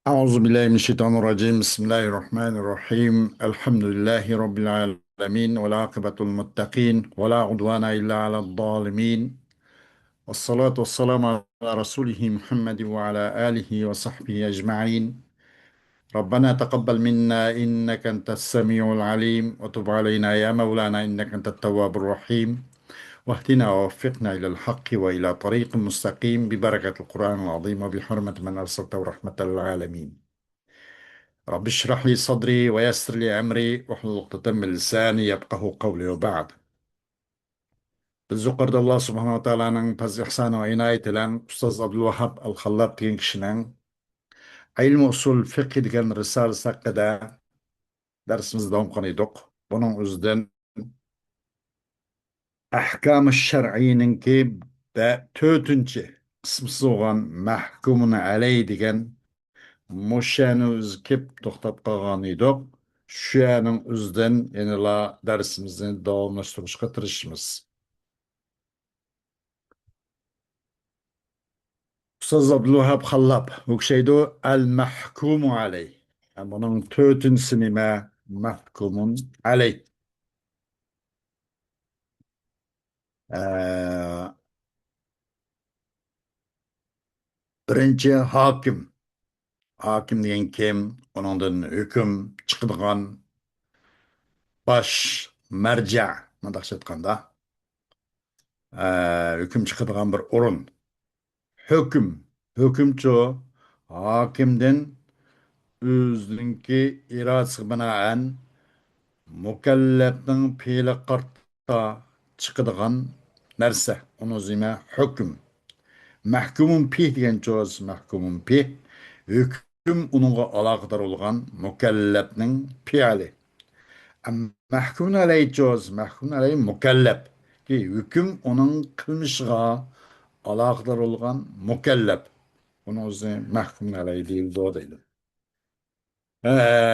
أعوذ بالله من الشيطان الرجيم. بسم الله الرحمن الرحيم. الحمد لله رب العالمين، والعاقبة المتقين، ولا عدوان إلا على الظالمين، والصلاة والسلام على رسوله محمد وعلى آله وصحبه أجمعين. ربنا تقبل منا إنك أنت السميع العليم، وتب علينا يا مولانا إنك أنت التواب الرحيم، واهدنا ووفقنا إلى الحق وإلى طريق مستقيم ببركة القرآن العظيم وبحرمة من أرسلته رحمة للعالمين. رب اشرح لي صدري ويسر لي أمري واحلل عقدة من لساني يفقه قولي. وبعد، بالزقر الله سبحانه وتعالى نن بز إحسان وعناية لن أستاذ عبد الوهاب الخلاط كينكشنن علم أصول فقه دegen رسالة ساقدا dersimiz devam kılıyorduk. Bunun üzerinde ahkam-ı şer'ininki ve tötünçü kısmısı olan mahkumun aley degen Moşeni kep toxtab qalğan idik. Şuyanın üzden yenila dersimizni davamlaştırışqa tirişimiz. Ustaz Abdülvahab Xallab ökşeydu el-mahkumu aleyh. Yani bunun tötün sinime mahkumun aleyh. Ee, Birinci hakim. Hakim deyen kim? Onundan hüküm çıkıdığan baş merca. Mındaq aytqanda. Hüküm çıkıdığan bir orun. Hüküm, hükümçü hakimden özünki iradesi binaen mükellefnin fiili qartta çıkıdığan nerse onu zime hüküm. Mahkumun pih degan joz mahkumun pih. Hüküm onunla alaqadar olgan mükellefnin fiili. Mahkumun aleyh joz mahkumun aleyh mükellef. Ki hüküm onun kılmışıga alaqadar olgan mükellef. Bunu o'zi mahkum alay deyildi o deydi.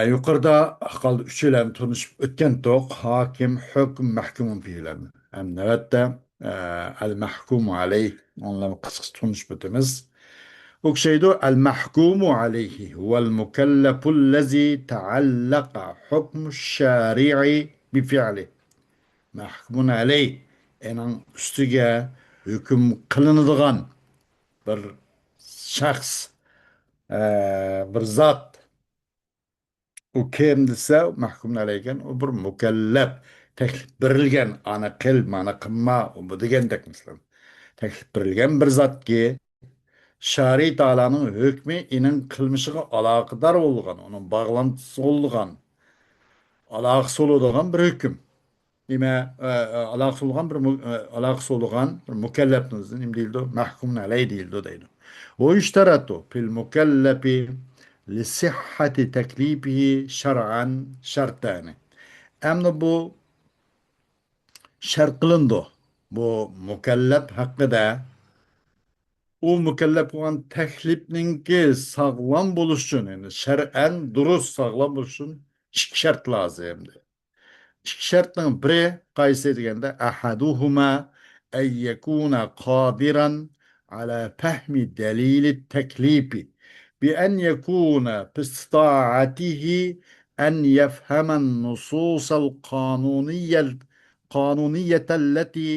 Yuqorida qoldi uchalami tunishib o'tgan to'q hokim, hukm, mahkumun fi'lami. Ham navbatda al mahkumu alayh onlarni qisqasi tunishib o'tamiz. O'xshaydi al mahkumu alayhi huwa al mukallafu allazi ta'allaqa hukmu shari'i bi fi'li. Mahkumun alayh ening ustiga hukm qilinadigan bir shaxs, bir zot. O kim dese mahkum aleyken o bir mükellef. Teklif berilgen ana kıl mana kımma o bu degendek mesela. Teklif berilgen bir zat ki şari Taala'nın hükmü inin kılmışıga alakadar olgan, onun bağlantısı olgan, alakası olgan bir hüküm. Dime alakası olgan alakası olgan bir mükellefnizin im değildi o mahkumun aleyh değildi o deydi. O işteratu fil mükellefi li sihhati teklifihi şer'an şartani. Emni bu şart kılındı. Bu mükellef hakkında o mükellef olan teklifninki sağlam buluşun yani şer'en durus sağlam buluşun iki şart lazım. شرطن بري قايسة ديجندا أحدهما أن يكون قادرا على فهم دليل التكليف بأن يكون باستطاعته أن يفهم النصوص القانونية التي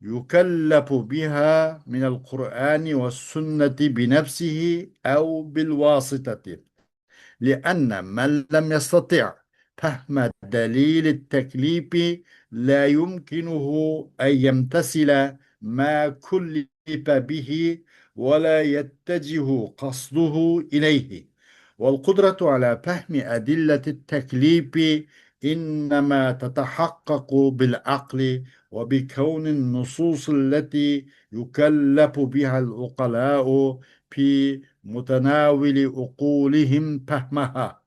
يكلف بها من القرآن والسنة بنفسه أو بالواسطة. لأن من لم يستطع فهم دليل التكليف لا يمكنه أن يمتثل ما كلف به ولا يتجه قصده إليه. والقدرة على فهم أدلة التكليف إنما تتحقق بالعقل وبكون النصوص التي يكلف بها العقلاء في متناول عقولهم فهمها،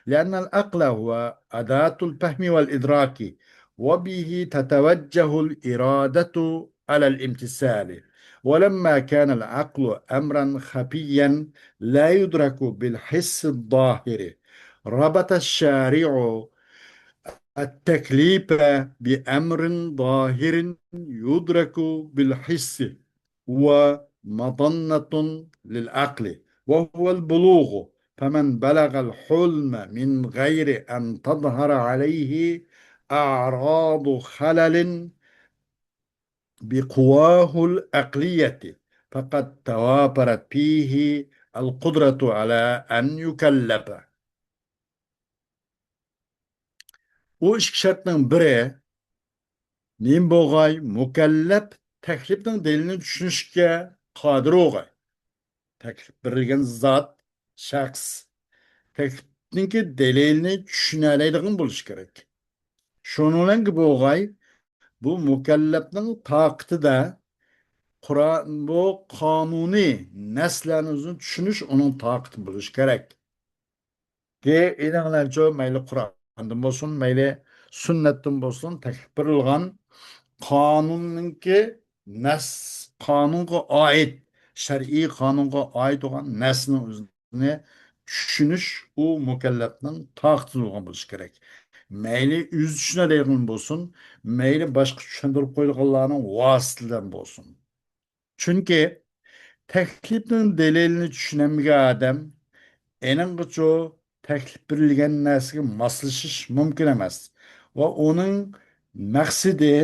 لأن العقل هو أداة الفهم والإدراك، وبه تتوجه الإرادة على الامتثال. ولما كان العقل أمرا خفيا لا يدرك بالحس الظاهر، ربط الشارع التكليف بأمر ظاهر يدرك بالحس ومظنة للعقل وهو البلوغ، فمن بلغ الحلم من غير أن تظهر عليه أعراض خلل بقواه العقلية فقد توافرت فيه القدرة على أن يكلف. O iki şartның biri neyim boğay? Mükellef teklifin delilini düşünüşke kadir oğay. Teklif verilgen zat, şahs teklifninki delilini düşüneleydiğin buluş gerek. Şunun gibi boğay bu mükellefnin takıtı da Kur'an bu kanuni neslerini düşünüş onun takıtı buluş gerek. Ki inanlarca meyli Kur'an'dan olsun, meyli sünnetten olsun teklif verilgen kanunninki nas qonunga oid shar'iy qonunga oid bo'lgan nasni o'zini tushunish u mukallafning taqdiri bo'lgan bo'lishi kerak. Mayli o'zi tushunadigan bo'lsin, mayli boshqa tushuntirib qo'yilganlarning vositadan bo'lsin. Chunki taklifning dalilini tushunamagan odam eninggacha taklif berilgan narsaga moslashish mumkin emas va uning maqsadi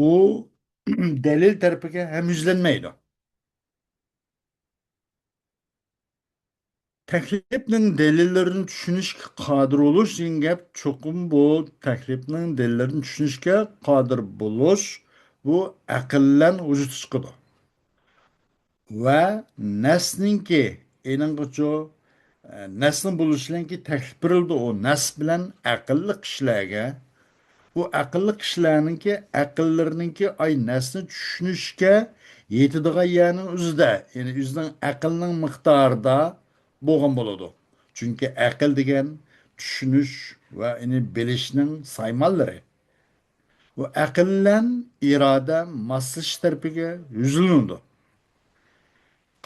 u delil tarafiga ham yuzlanmaydi. Taklifning dalillarini tushunishga qodir bo'lish degan gap cho'qim bu taklifning dalillarini tushunishga qodir bo'lish bu aqllan vujud chiqadi va nasninki eninggacha nasni bo'lishidanki taklif berildi u nas bilan aqlli kishilarga bu aqlli kishilarninki aqllarininki ay nasni tushunishga yetadigan yerning o'zida ya'ni o'zining aqlning miqdorida bo'lgan bo'ladi. Chunki aql degan tushunish va uni bilishning saymonlari. Bu aql bilan iroda moslashish tarafiga yuzlanadi.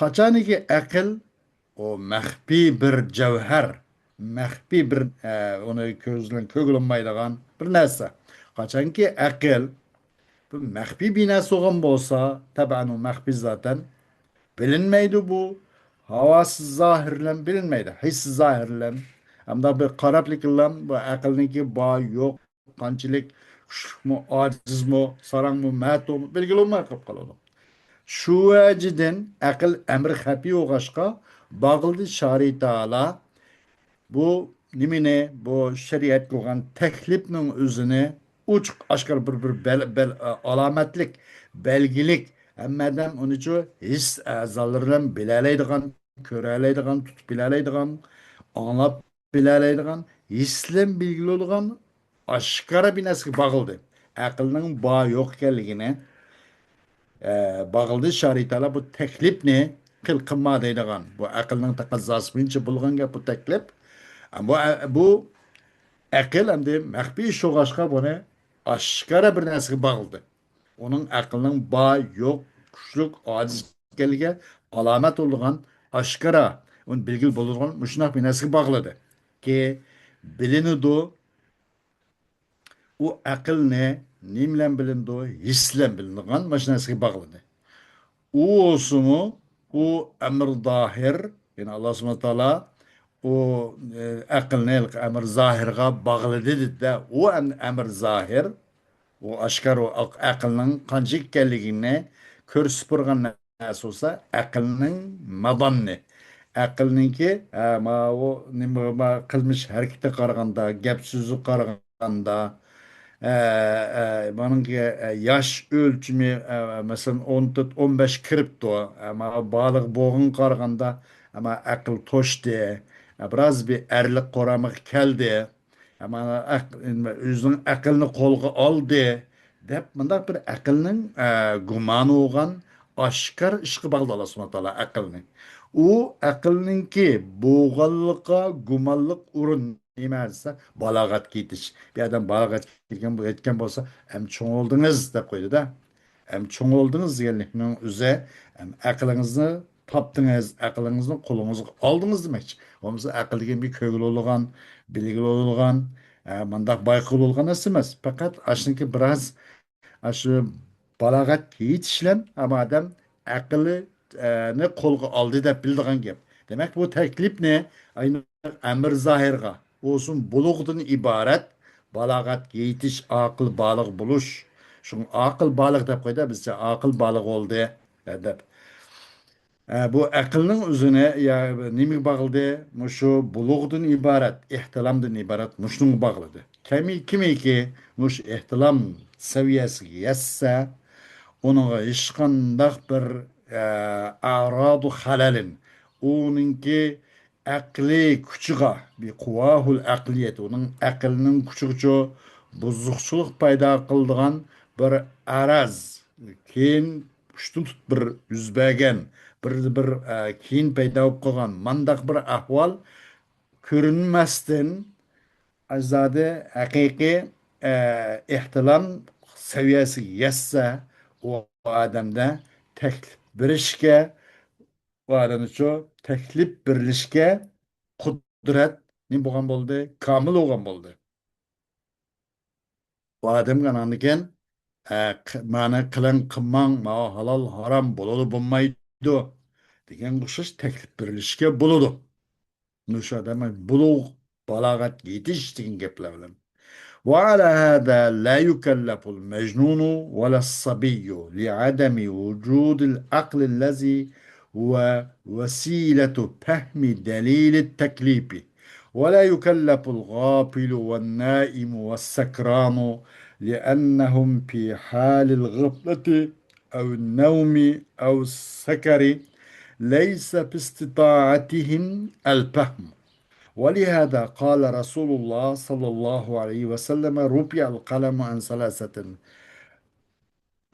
Qachoniki aql o maxfiy bir javhar, maxfiy bir uni ko'zdan ko'gilmaydigan bir narsa. Qachonki aql bu maxfiy bir narsa bo'lgan bo'lsa, taban u maxfiy zaten bilinmeydi bu. Havasız zahirlen bilinmeydi. Hissiz zahirlen. Hem de bir karaplıkla bu akılınki bağ yok. Kançılık, şuş mu, aciz mu, sarang mu, məhto mu, bilgili olmay qıp qaladı. Şu vəcidin akıl emri xəfi oğaşqa bağıldı şari taala bu nimine bu şeriat koygan teklifnin özünü uçuk aşkar bir alametlik belgilik emmeden onun için his azalarından bilaleydigan köreleydigan tutup bilaleydigan anlap bilaleydigan hislen bilgili olgan aşkara bir neski bağıldı. Akılının bağı yok ekanligini bağıldı şaritala bu teklif ne kıl kımma deydigan bu akılının taqazzası bilince bulgan gap bu teklif. Bu aql endi maxfiy sho'g'ashqa buni oshkora bir narsaga bog'ldi. Uning aqlning boy, yo'q, kuchlik, ojiz ekanligiga alomat bo'lgan oshkora, uni belgili bo'lgan shunday bir narsaga bog'ladi. Ki bilinadi u aqlni nim bilan bilindi, his bilan bilinadigan mana shu narsaga bog'ladi. U olsunmi, u amr dohir, ya'ni Alloh subhanahu va taolo o aqlni amr zahirga bağlı dedi de o amr zahir o aşkar o aqlning qancha ekanligini ko'rsatib turgan narsa bo'lsa aqlning madonni aqlninki ma o nima qilmish harakatga qaraganda gap so'zi qaraganda buningki yosh o'lchimi masalan 14-15 kiribdi ama baliq bo'g'in qaraganda ama aql to'shdi biraz bir erlik qo'ramiq keldi ama o'zining aqlni qo'lga oldi deb bundaq bir aqlning gumoni bo'lgan oshkor ishqi bog'li Alloh subhanahu taolo aqlni u aqlninki bo'g'anliqqa gumonliq o'rin nima desa balog'atga yetish bir odam balog'atga yetgan bo'lsa ham cho'ng oldingiz deb qo'ydida ham cho'ng oldingiz deganlikning o'zi ham aqlingizni topdingiz aqlingizni qo'lingizga oldingiz demakchi bo'lmasa aql degan bir ko'ngil bo'lgan bilgili bo'lgan mandaq bayqul bo'lgan narsa emas faqat ashniki biroz shu balog'atga yetishlan ham odam aqli qo'lga oldi deb bildigan gap Demek bu teklip ne? Aynı emir zahirga. Olsun bulug'dan ibaret. Balagat yetiş, akıl balık buluş. Şun akıl balık dep koyda bizce akıl balık oldu dep. Bu akılның üzerine ya nime bağlıdı? Muşu bulug'dan ibaret, ihtilamdan ibaret. Muşnun bağlıdı. Kimi ki muş ihtilam seviyesi yetse onunla hiç qandaq bir aradu halalin. Onunki akli küçüğe bir kuvahul akliyet. Onun aklının küçüğü bozukçuluk payda kıldığan bir araz. Keyin üstün tut bir yüzbegen bir keyin payda болып қалған мандақ bir ahval görünmezden azade hakiki ihtilam seviyesi yetse o adamda teklif birişke o adamı şu teklif birleşke kudret ne boğan oldu kamil olgan oldu. O adam kananıken mana kılan kımman ma halal haram bolalı bulmaydı degan kuşuş teklif birleşke buludu. Nuş adamı buluğ balagat yetiş degan gepler bilen. وعلى هذا لا يكلف المجنون ولا الصبي لعدم وجود العقل الذي هو وسيلة فهم دليل التكليف ولا يكلف الغافل والنائم والسكران لأنهم في حال الغفلة أو النوم أو السكر ليس في استطاعتهم الفهم ولهذا قال رسول الله صلى الله عليه وسلم رفع القلم عن ثلاثة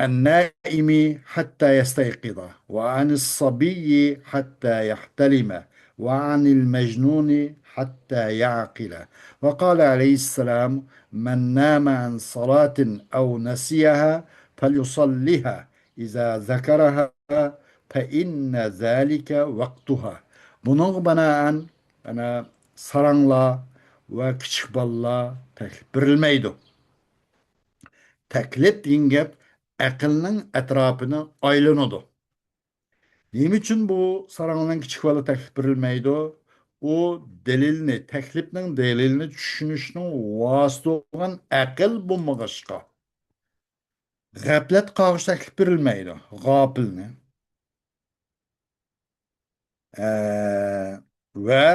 النائم حتى يستيقظ وعن الصبي حتى يحتلم وعن المجنون حتى يعقل وقال عليه السلام من نام عن صلاة أو نسيها فليصلها إذا ذكرها فإن ذلك وقتها bunun bana sarangla ve küçük balla teklif verilmeydi. Teklif degan gap aqlning atrofini aylanadi. Nima uchun bu saranglan kichik bola taklif berilmaydi? U dalilni, taklifning dalilini tushunishning vosita bo'lgan aql bo'lmag'achqa. G'aflat qog'ish taklif berilmaydi. G'ofilni. Va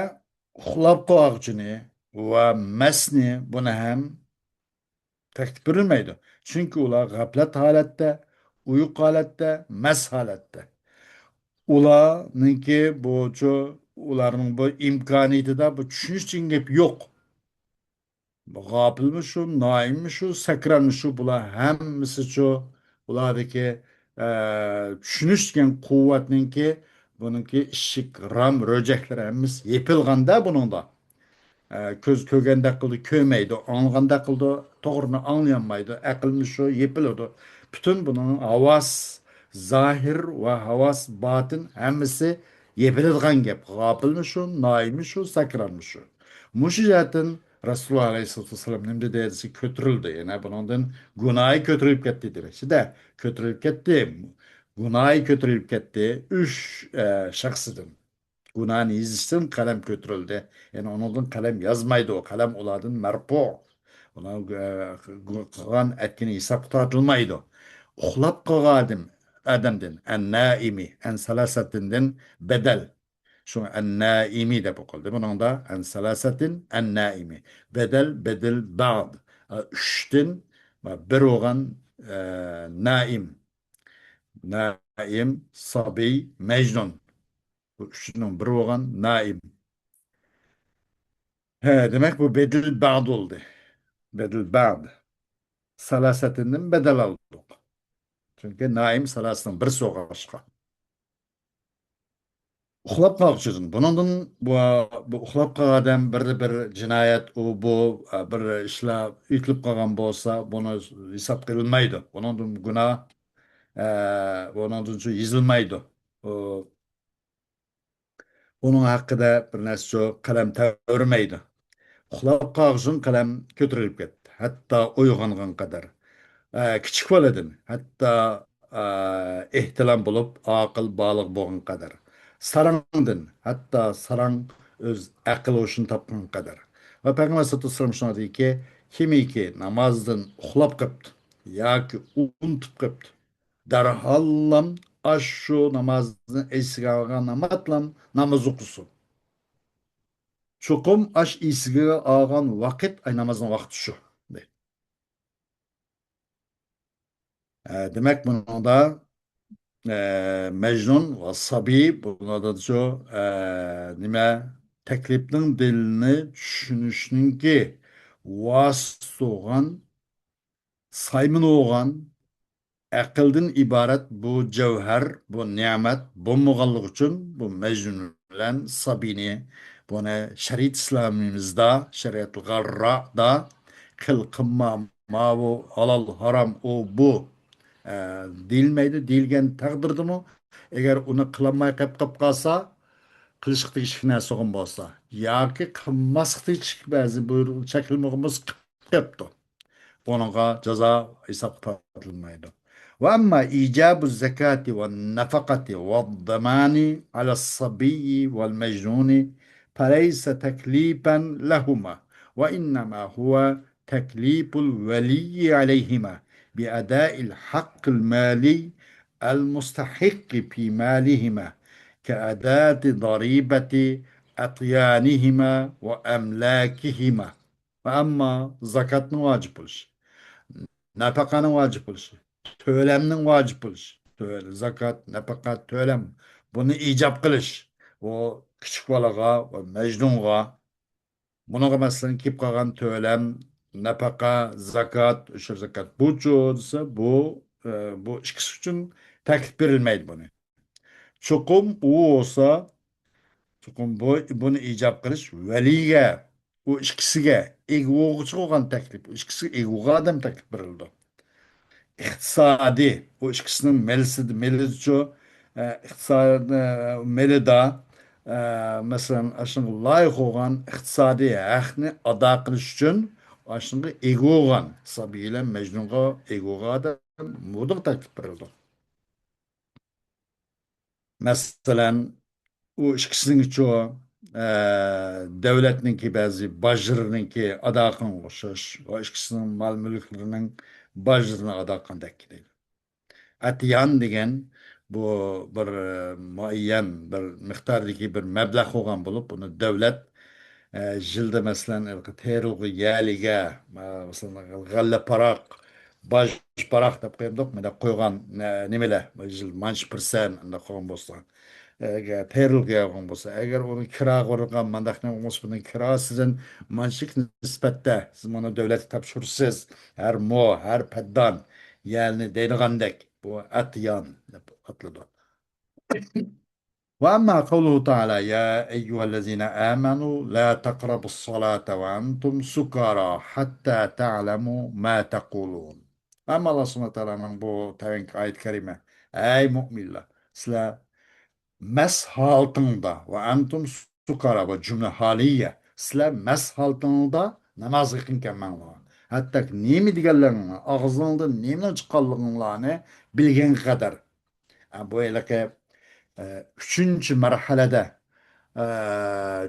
uxlab qolg'uchini va masni buni ham taklif berilmaydi. Chunki ular g'aflat holatda, uyqu holatda, mast holatda. Ularningki ularning bu imkoniyatida bu tushunish degan gap yo'q. G'ofilmi shu, noimmi shu, sakranmi shu, bular hammasi shu ulardagi tushunish degan quvvatninki buningki ishik, ram, ro'jaklar hammasi yepilganda buningda. Ko'z ko'rganda qildi ko'rmaydi, anglaganda qildi to'g'rini anglayolmaydi, aqlmi shu yepiladi. Butun buning havas zahir va havas botin hammasi yepiladigan gap. G'ofilmi shu, noimmi shu, sakranmi shu. Mushu jihatdan Rasululloh alayhissalatu vassalam nima deydi ko'tarildi. Yana bundan gunohi ko'tarilib ketdi demakchi-da. Ko'tarilib ketdi. Gunohi ko'tarilib ketdi. Uch shaxsidan. Günahını yazıştın kalem götürüldü. Yani onundan kalem yazmaydı o. Kalem oladın merfu. Ona kılgan etkini hesap tartılmaydı. Uxlap kılgadım adamdan. En naimi. En salasetinden bedel. Şu en naimi de bakıldı. Bunun da en salasetin en naimi. Bedel ba'd. Üçten bir oğan naim. Naim, sabi, mecnun. Bu üçünün biri olan naim. Demek bu bedel ba'd oldu. Bedel ba'd. Salasetinden bedel aldık. Çünkü naim salasının bir soğuşka. Uxlab qalxıcın. Bunun bu uxlab qalğan bir cinayet bu bir işler itilib qalğan bolsa bunu hesap qilmaydı. Bunun günah bunun şu yazılmaydı. O, onun hakkında bir narsa kalem tavırmaydı. Uxlab qolg'uchun qalam ko'tarilib ketdi. Hatto uyg'ongan qadar. Kichik boladan hatto ehtilam bo'lib, aql baliq bo'lgan qadar. Sarangdın. Hatta sarang öz akıl hoşunu tapkın kadar. Ve Peygamber sallallahu aleyhi ve sellem şuna dedi ki kimiki namazdan uxlap qıptı yoki unutib qıptı. Darhallam aş şu namazını esiga algan namatlam namaz okusun. Çokum aş esiga algan vakit ay namazın vakti şu. Demek bunu da Mecnun ve Sabi buna da şu nime teklipnin dilini düşünüşünün ki vasıt olan, saymın olan, akıldan ibaret bu cevher, bu nimet, bu muğallık için bu Mecnun ile Sabi'ni bunu şeriat İslamimizde, şeriat-ı garra'da kıl kımma ma bu halal haram o bu e, deyilmeydi. Deyilgen takdirdi mi? Eğer onu kılamay kap kalsa kılışıklı işine soğun bolsa. Ya ki kılmasıklı iş bazı buyruğu çekilmemiz kıptı. Onunla ceza hesap tartılmaydı. Ve amma icabu zekati ve nefakati ve damani ala sabiyyi vel mecnuni فليس تكليفا لهما وإنما هو تكليف الولي عليهما بأداء الحق المالي المستحق في مالهما كأداة ضريبة أطيانهما وأملاكهما وأما زكاة واجب nafakanın vacip oluşu, tölemnin vacip oluşu, zakat, nafakat, tölem. Bunu icap kılış. O küçük balaga, o mecnunga, bunun mesela kip kalan tölem, nafaka, zakat, uşur zakat. Bu çoğusu bu ikisi için taklif verilmeydi bunu. Çokum o olsa, çokum bunu icap kılış, veliye, o ikisiga, egoğucu olan taklif, ikisi egoğa adam taklif verildi. İktisadi bu ikisinin melicu iktisadi melida mesela aşın layık olan iktisadi hakkını ada kılış için aşın ego olan sabiyle mecnunga egoga da mudur takip verildi. Mesela o ikisinin çoğu devletninki bazı bajrınınki ada kılın koşuş o ikisinin mal mülklerinin bajrını ada kılın dekili. Atiyan degan bu bir muayyan bir miqdordagi bir mablag' bo'lgan bo'lib, buni davlat yilda masalan terilg'i yaliga masalan g'alla paroq, boj paroq deb qo'ydik, mana qo'ygan nimalar yil manch pirsan qo'ygan bo'lsa agar terilg'i yog'gan bo'lsa, agar uni kira qo'yilgan mandaqni bo'lsa, buni kirasidan manchlik nisbatda siz buni davlatga topshirsiz har har paddan yani deyilgandek bu atyan atlıdır. وأما قوله تعالى يا أيها الذين آمنوا لا تقربوا الصلاة وأنتم سكارى حتى تعلموا ما تقولون. Ama Allah subhanahu teala'nın bu tevenk ayet kerime ey müminler sizler mes haltında ve entum sukara bu cümle haliye sizler mes haltında namaz kılınken manla. Hatta nemi digenlerini ağzında nemi çıkanlığını bilgen kadar. Yani bu elake üçüncü merhalede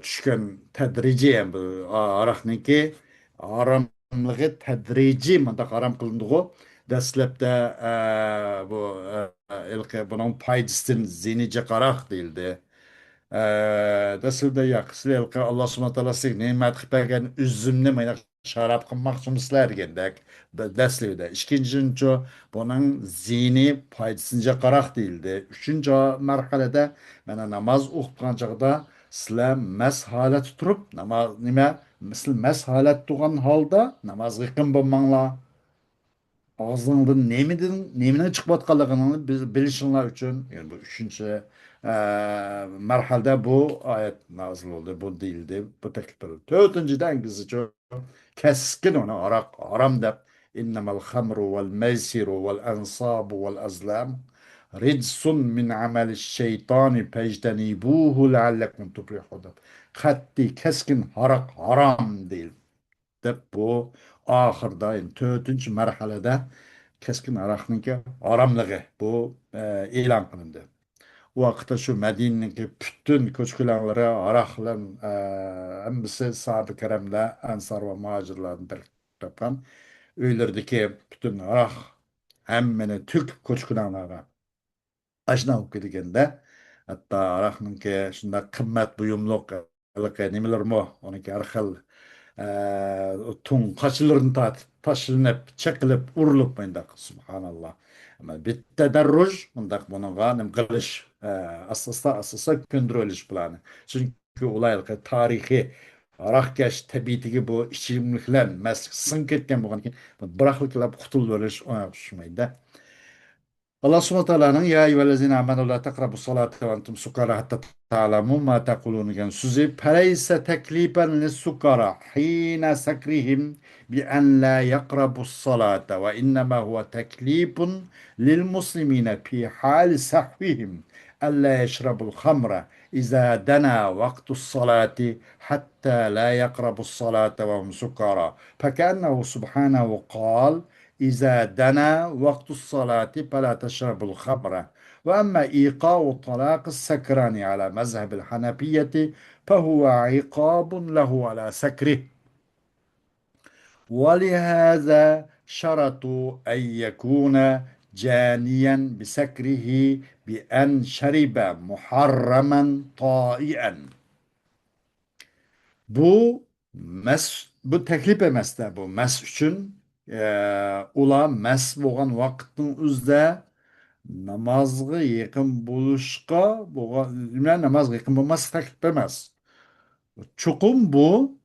tushgan tadrijiy bu aroqniki aromligi tadrijiy mundaq arom qilindigu dastlabda bu buning foydasidan ziniga qaroq deyildi. Dastlabda yo'q alloh subhana taolo sizga ne'mat qilib bergan uzumni mana sharob qilmoqchimisizlar degandek dastlabda ikkinchi buning zini foydasiga qaroq deyildi. Uchinchi marhalada mana namoz o'qitgan chog'da sizlar mast holatda turib namoz nima misl mast holat turgan holda namozga yaqin bo'lmanglar. Ağzından neminin çıkmatkalığını bilişinler için yani bu üçüncü merhalde bu ayet nazil oldu. Bu değildi. Bu teklif edildi. Dördüncüden kızıcı keskin onu aram da innemel hamru vel meysiru vel ensabu vel azlam ridsun min ameli şeytani fectenibuhu leallekum tuflihun. Katti keskin haram değil. Deb bu ahırda yani dördüncü merhalede keskin aroqniki oromligi bu e'lon qilindi. Vaqtda şu Medine'deki bütün köçkülenlere Arak'lan hemmisi sahabe-i keremle Ensar ve Muhacirlerin tarafından öylerdeki bütün Arak hemmini Türk köçkülenlere aşina olub gedigende hatta Arak'nınki şunda kımmet buyumluk nimeler mo onunki her xil tun kaçılarını taşınıp çekilip urulup mıydak subhanallah. Ama bir tedarruj mındak bununla nim kılış asasa köndürülüş planı. Çünkü olaylık tarihi Arakkeş tebitigi bu içimlikler mes sınk etken bu bırakılıkla kutul veriş ona kuşmaydı. الله سبحانه وتعالى يا أيها الذين آمنوا لا تقربوا الصلاة وأنتم سكارى حتى تعلموا ما تقولون يعني سوزي فليس تكليفا للسكارى حين سكرهم بأن لا يقربوا الصلاة وإنما هو تكليف للمسلمين في حال سهوهم ألا يشربوا الخمر إذا دنا وقت الصلاة حتى لا يقربوا الصلاة وهم سكارى فكأنه سبحانه قال إذا دنا وقت الصلاة فلا تشربوا الخمر وأما إيقاع طلاق السكران على مذهب الحنفية فهو عقاب له على سكره ولهذا شرطوا أن يكون جانيا بسكره بأن شرب محرما طائعا Bu bu teklif emesde bu mes üçün ula mes bo'lgan vaqtning o'zida namozga yaqin bo'lishga bo'lgan namozga yaqin bo'lmas taklif emas. Chuqum bu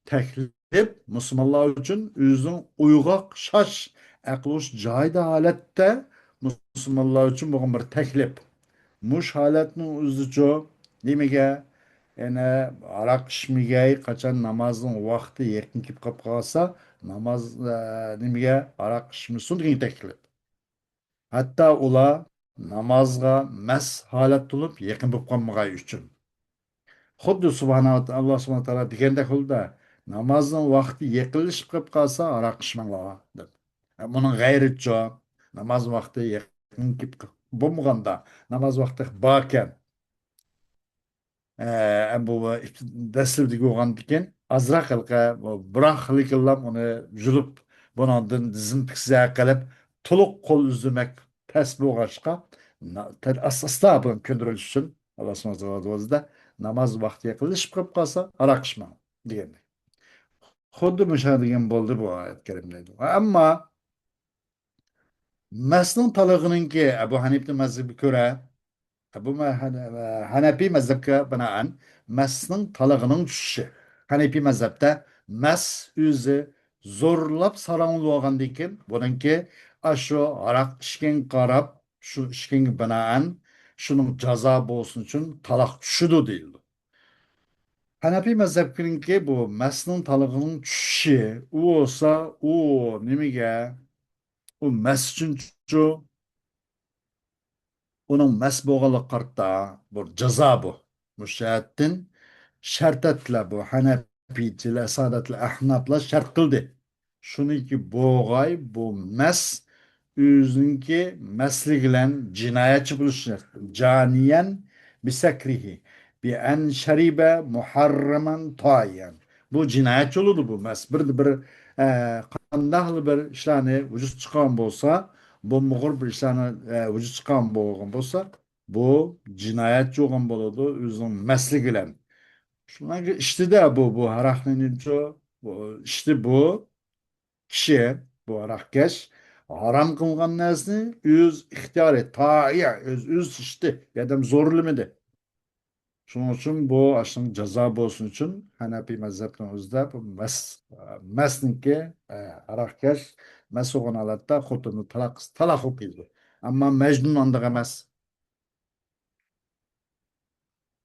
taklif musulmonlar uchun o'zining uyg'oq shosh aqlish joyida holatda musulmonlar uchun bo'lgan bir taklif. Mush holatning o'zicha nimaga yana aroq ichmagay qachon namozning vaqti yaqin kelib qolib qolsa namoz nimaga aroq ichmasin degan taklif. Hatto ular namozga mas holat bo'lib yaqin bo'lib qolmagay uchun. Xuddi Alloh subhanahu taolo degandek bo'ldi. Namozning vaqti yaqinlashib qolib qolsa aroq ichmanglar deb. Buning g'ayri jo'q. Namoz vaqti yaqin kelib bo'lmaganda namoz vaqti bor ekan. Bu dastlabki bo'lgandan azroq biroq xilqillam uni julib bundan dezinfeksiya qilib to'liq qo'l uzmak past bo'lg'achqa asosda buni ko'ndirish uchun Alloh subhanahu va taolo namoz vaqti yaqinlashib qolib qolsa aroq ichma degan. Xuddi degan bo'ldi bu oyat karimda. Ammo masning talig'iningki Abu Hanifni mazhabiga ko'ra Hanefi mezhebine binaen mesnin talığının düşüşü. Hanefi mezhepte mes üzü zorlap sarangılı olgan dikin. Bununki aşu arak işken karab şu işken binaen şunun cazabı olsun için talak düşüdü değildi. Hanefi mezhebininki bu mesnin talığının düşüşü. O olsa o nimige o mes için onun mesbuğalı kartta bu ceza bu. Müşahittin şart etle bu Hanefiçiler, Saadetli Ahnaflar şart kıldı. Şunu ki boğay bu üzünki mesligilen cinayetçi buluşacak. Caniyen bisekrihi bi en şeribe muharremen tayyen. Bu cinayetçi olurdu bu bir qandaqlı bir işlerini vücut çıkan bolsa bu muğur bir işlerini vücut çıkan bolsa bu cinayetçi olan boludu özünün mesligilen. Şuna işte de bu haraknenince bu işte bu kişi bu harakkeş haram kılgan nesni öz ihtiyarı ta'iya öz işte adam zorlamады. Şunun için bu aşın ceza olsun için Hanefi mezhebinin özde bu mesninki harakkeş mes olan alatta xotunu talak okuydu. Ama mecnun andık emez.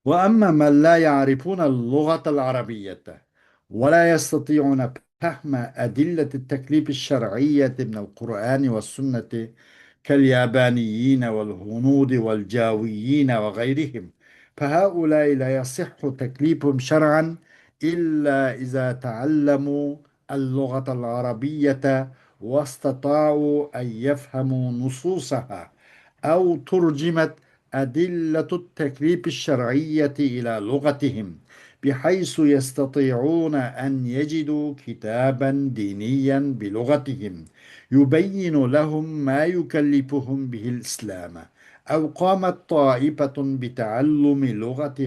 وأما من لا يعرفون اللغة العربية ولا يستطيعون فهم أدلة التكليف الشرعية من القرآن والسنة كاليابانيين والهنود والجاويين وغيرهم فهؤلاء لا يصح تكليفهم شرعا إلا إذا تعلموا اللغة العربية واستطاعوا أن يفهموا نصوصها أو ترجمت أدلة التكليف الشرعية إلى لغتهم بحيث يستطيعون أن يجدوا كتابا دينيا بلغتهم يبين لهم ما يكلفهم به الإسلام. أو قامت طائفة بتعلم لغة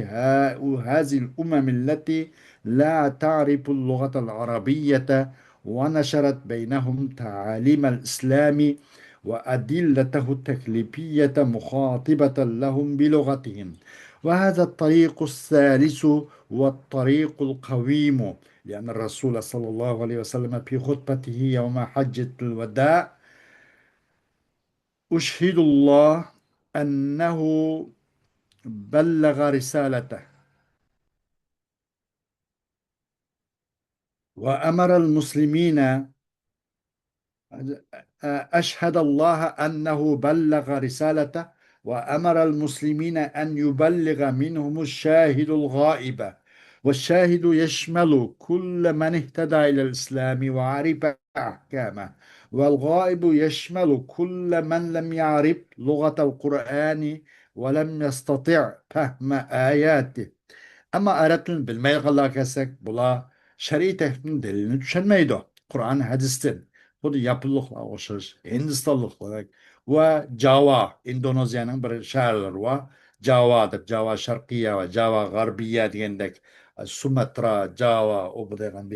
هذه الأمم التي لا تعرف اللغة العربية، ونشرت بينهم تعاليم الإسلام وأدلته التكليفية مخاطبة لهم بلغتهم. وهذا الطريق الثالث هو الطريق القويم، لأن الرسول صلى الله عليه وسلم في خطبته يوم حجة الوداع: أشهد الله أنه بلغ رسالته وأمر المسلمين. أشهد الله أنه بلغ رسالته وأمر المسلمين أن يبلغ منهم الشاهد الغائب. والشاهد يشمل كل من اهتدى إلى الإسلام وعرف أحكامه، والغائب يشمل كل من لم يعرف لغة القرآن ولم يستطع فهم آياته. Ama öğretmen bilmeyi kalakasek bula şer'i tehdidin delilini düşünmeydi. Kur'an hadisten. Bu da yapılılıkla oşur. Hindistanlık olarak. Ve Java, Endonezya'nın bir şehirleri var. Java'dır. Java Şarkiye ve Java Garbiye diyendek Sumatra, Java, o bu degan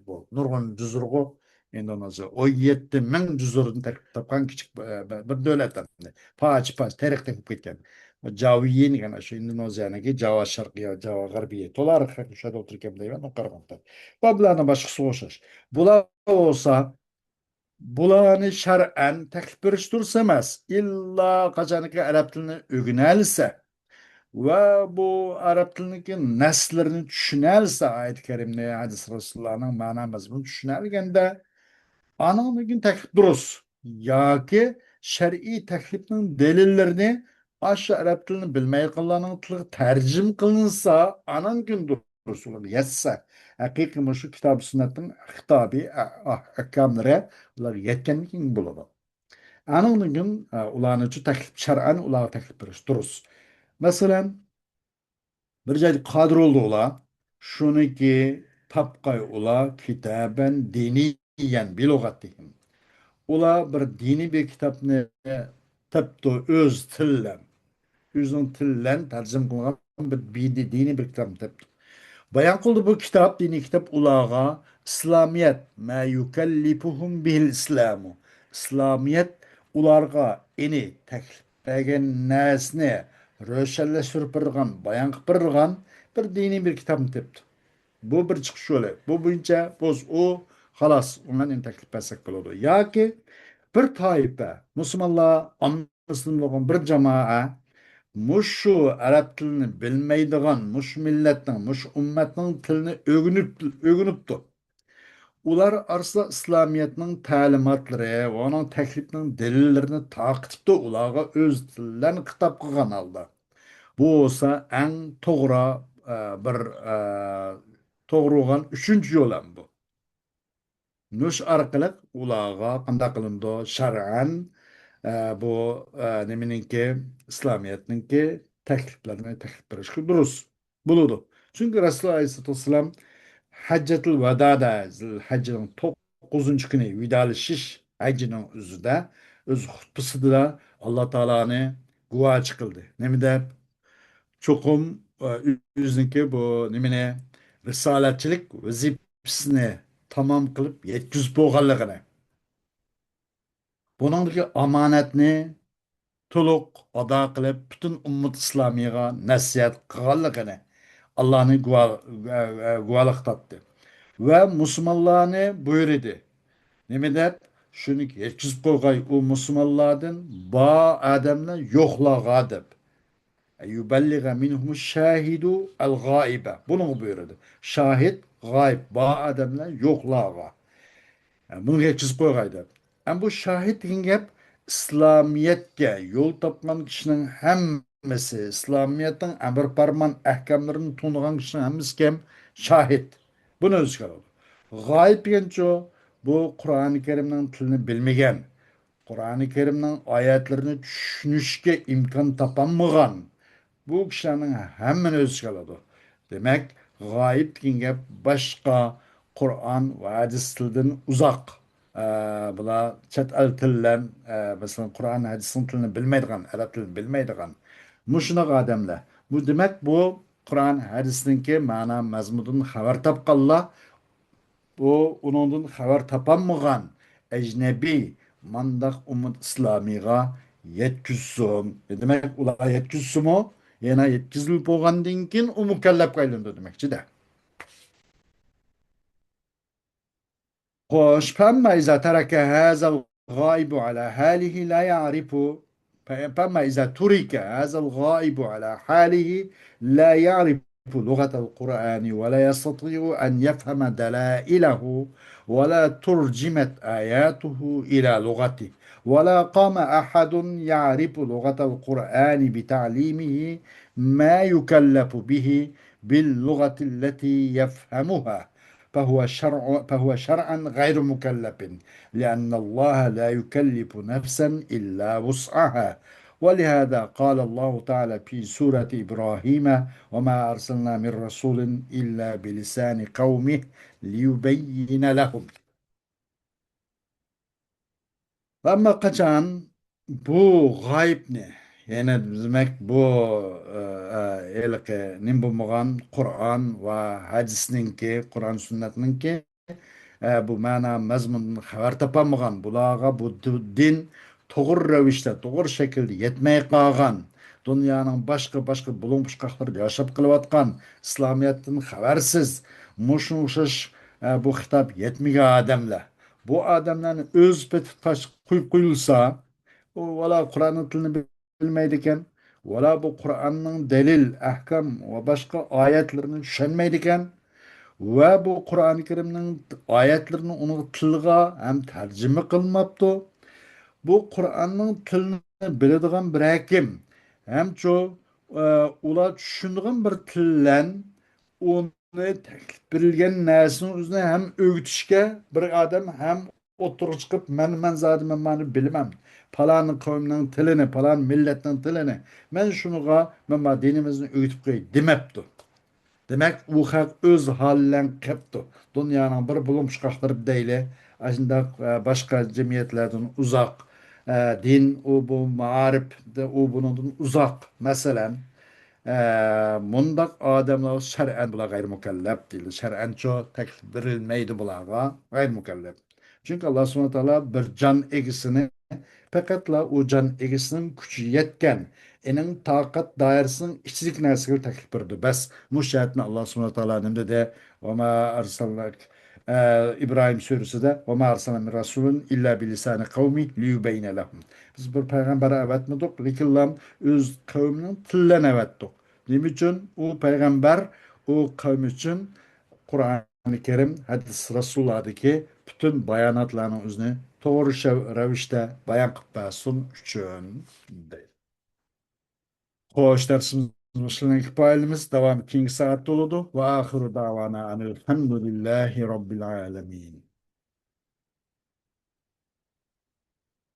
bu nurgun cüzurgu Endonezya. O 7.000 cüzurun terkip tapan küçük bir devlet. Paç terk tekip ketken. Jawiyin kana şu Indonezya'nınki Java Şarkıya, Java Garbiye. Tolar şöyle otururken deyven o karaganda. Bablarına başkası oşar. Bula olsa bulanı şer'en teklif birleştirsemez. İlla kaçanıki Arap dilini öğrenelse ve bu Arap dilinin neslerini düşünelse ayet-i kerimde hadis Resulullah'ın mana mazmunu düşünerken anamın teklif duruz. Ya ki şer'i teklifin delillerini aşağı Arap dilini bilmeyi kılanın tılığı tercüm kılınsa anan gün duruz. Yetse. Hakiki şu kitab-ı sünnetin hitabı, ahkamları yetkenlikin buludu. Anın gün ulanıcı teklif, şer'an ulağı teklif duruz. Mesela bir cahil kadir oldu ula. Şunu ki tapkay ula kitaben diniyen bilugatihim. Ula bir dini bir kitapni tapdı öz tillen. Özün tillen tercüm kılgan bir dini bir kitap tapdı. Bayan kıldı bu kitap, dini kitap ulağa İslamiyet ma yukellifuhum bihil İslamu. İslamiyet ularga eni teklif egen nesne röşelleştirip birgan, bayan kılıp birgan bir dini bir kitap tapdı. Bu bir çıkış öyle. Bu boyunca boz o halas ondan teklif etsek buludu. Ya ki bir taife Müslümanlar anlasın olan bir cemaat muşu Arap tilini bilmeydiğen muş milletin, muş ümmetin tilini öğünüptü. Ular arasında İslamiyet'in talimatları ve onun teklifinin delillerini takipte ulağa öz tillerini kitap kılgan aldı. Bu olsa en doğru bir doğru olan üçüncü yol bu. Nuş arkalık ulağa kanda kılındı şer'an bu nemininki İslamiyet'inki tekliflerine teklif berişki duruz buludu. Çünkü Resulullah Aleyhisselatü Vesselam Haccetul Veda'da Hacce'nin 9. günü vidalışış Hacce'nin özüde öz hutbası da Allah Teala'nı guva çıkıldı. Nemide çokum yüzünki bu nemine risaletçilik vazifesini tamam kılıp yetküz boğallıqını. Bunundaki amanetni to'liq ado qilib butun ummat islomiyaga nasihat qilganligini Allohni guvohlik topdi va musulmonlarni buyurdi. Nima deb? Shuni yetkazib qo'yg'ay u musulmonlardan bo odamlar yo'qlag'a deb. Yuballigha minhum shahidu al-g'aiba. Buni buyurdi. Shahid g'ayb bo odamlar yo'qlag'a. Yani bunu geçiz koyaydı. Ama bu şahit gap İslamiyet'e yol tapman kişinin hemmesi, İslamiyet'in emir parman ahkamlarını tunulan kişinin hemmesi kim? Şahit. Bunu özgür oldu. Gayb genço bu Kur'an-ı Kerim'in tilini bilmegen, Kur'an-ı Kerim'nin ayetlerini düşünüşke imkan tapanmagan bu kişilerin hemen öz kalады. Demek gayip degan gap başka Kur'an ve hadis tilinden uzak. Ee, Bula chet el tillen, mesela Kur'an hadisin tilini bilmeydigan, Arap tilini bilmeydigan. Muşunaq adamlar. Bu demek bu Kur'an hadisninki mana mazmudun haber tapqanlar bu onundan haber tapanmagan ecnebi mandak umut İslamiga yetküssün. Ne demek ula yetküssü mü? Yana yetkizilip bolgandan keyin o mükellef kaylandı demekçi de. خوش فأما إذا ترك هذا الغائب على حاله لا يعرف فأما إذا ترك هذا الغائب على حاله لا يعرف لغة القرآن ولا يستطيع أن يفهم دلائله ولا ترجمت آياته إلى لغته ولا قام أحد يعرف لغة القرآن بتعليمه ما يكلف به باللغة التي يفهمها فهو شرعا غير مكلف لأن الله لا يكلف نفسا إلا وسعها ولهذا قال الله تعالى في سورة إبراهيم وما أرسلنا من رسول إلا بلسان قومه ليبين لهم. Ama kaçan bu gayb ne? Yani demek bu nim bulmagan Kur'an ve hadisninki, Kur'an sünnetninki bu mana mazmun haber tapamagan bulağa bu din doğru revişte, doğru şekilde yetmey kalgan dünyanın başka bulunmuşlukları yaşap kılıvatkan İslamiyet'ten habersiz muşmuşuş bu hitap yetmiyor adamla. Bu adamların öz peti taş kuyulsa o valla Kur'an'ın dilini bilmeydiken valla bu Kur'an'ın delil, ahkam ve başka ayetlerini düşünmeydiken ve bu Kur'an-ı Kerim'in ayetlerini onu tılga hem tercüme kılmaptı. Bu Kur'an'ın tilini biladigan bir hakim. Hem ço ular tushunadigan bir tillen onu taklif berilgan narsaning o'zini ham o'rgatishga bir odam ham o'tirib chiqib man zodi man buni bilaman palon qavmning tilini palon millatning tilini man shunaqa man dinimizni o'rgatib qo'y demabdi. Demek u hak öz halinden kepti. Dünyanın bir bulunmuşlukları değil. Aslında başka cemiyetlerden uzak. Din o bu mağarip de o bunun uzak. Mesela mundak adamlar şer'en bula gayrimukellep değil. Şer'en çok teklif verilmeydi bulağa gayrimukellep. Çünkü Allah subhanahu teala bir can egisini Faqatla o can egisinin kuchi yetgan, ening toqat doirasining ichidagi narsaga taklif berdi. Bas mushatni Alloh subhanahu taolo nima dedi? Va ma arsalnak İbrahim surasida va ma arsalna min rasulun illa bilisani qavmi liyubayna lahum. Biz bir payg'ambar avatmadik, lekin lam o'z qavmining tilini avatdik. Nima uchun u payg'ambar o qavm uchun Kur'an-ı Kerim, hadis Resulullah'daki bütün bayanatlarının özünü doğru revişte bayan qilib bersin uchun deydi. Xo'sh, darsimiz Müslüman kifoyamiz davom keyingi soatda bo'ladi va oxiru davona alhamdulillahi robbil alamin.